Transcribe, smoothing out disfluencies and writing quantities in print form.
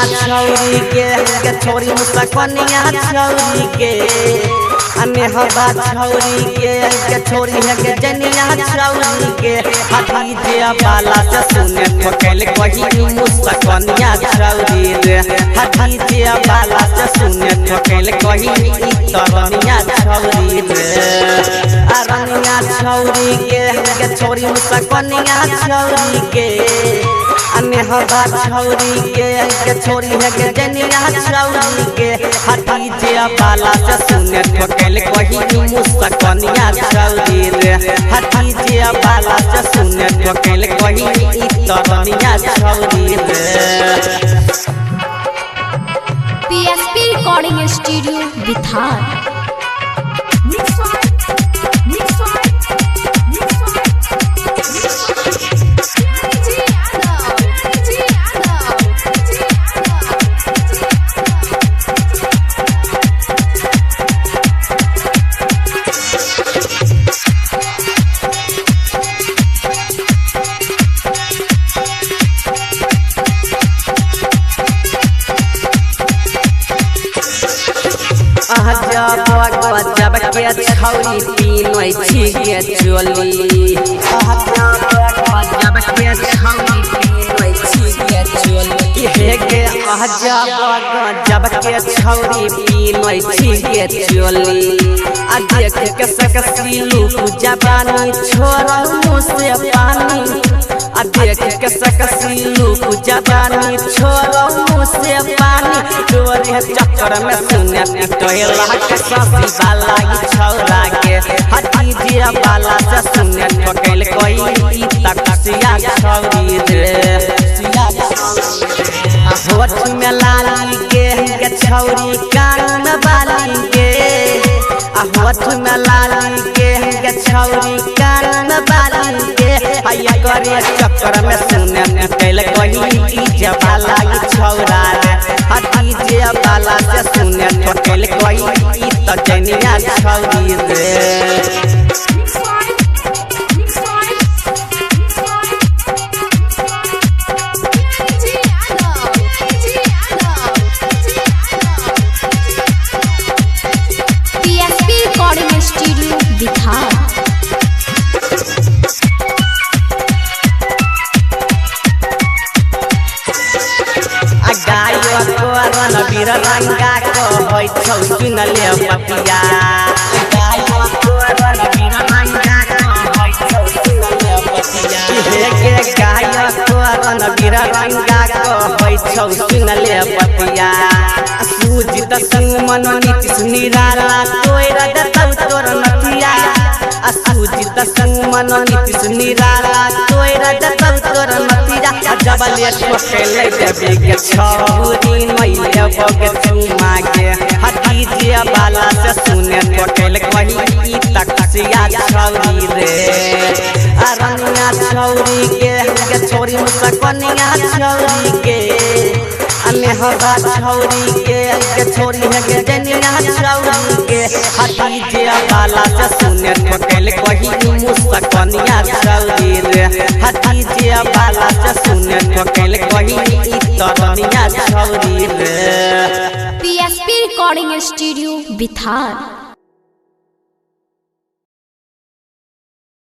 छौरी के छोरी मुसकनिया छौरी के अने हवा छौरी के छोरी है के जनिया छौरी के हाथी जे बाला से सुने ठोकल कही मुसकनिया छौरी रे हाथी जे बाला से सुने ठोकल कही तरनिया छौरी रे अरनिया छौरी के छोरी मुसकनिया छौरी के अने हवा छौरी के छोरी है के जनिया छौरी के हाथी जे बाला से सुने ठोकल कही मुसकनिया छौरी रे हाथी जे बाला से सुने ठोकल कही तरनिया छौरी रे। PSP रिकॉर्डिंग स्टूडियो बिथार। जब के छौरी पीनोई छी के चोली जब के छौरी पीनोई छी के चोली हे के जब के छौरी पीनोई छी के चोली आ देख के सकसी लूक जवानी छोरा मुँह से पानी आ देख के सकसी लूक जवानी छोरा मुँह से पानी डोरे चक्कर में सुने पिटोला के सासी बाला छौरा के हाथी जे बाला से सुने ठोकल कोई तकसिया छौरी रे होठ में लाली के छौरी कान बाली के होठ में लाली के छौरी कान बाली के हैया करे चक्कर में सुने पिटल कोई जबाला छौरा रे हाथी जे बाला से सुने ठोकल कोई तजनिया छौरी रे। PSP रिकॉर्डिंग स्टूडियो बिथार। रणबीर रंगा को होय छौ सुनले पपिया रणबीर रंगा को होय छौ सुनले पपिया हे के गायक रणबीर रंगा को होय छौ सुनले पपिया सुजित संग मन नीतीश निराला तोरा दतौ तोर नथिया सुजित संग मन नीतीश निराला तोरा दतौ तोर नथिया जबले ठोकल देबे के छौरी मैया बगे चुमा के हाथी जे बाला से सुने ठोकल कही तकसिया छौरी रे अरनिया छौरी के छोरी मुसकनिया छौरी के अने हवा छौरी के छोरी है के जनिया छौरी के हाथी जे बाला से सुने ठोकल कही मुसकनिया छौरी रे हाथी जे बाला से सुने ठोकल कही तरनिया छौरी रे। PSP recording studio बिथार।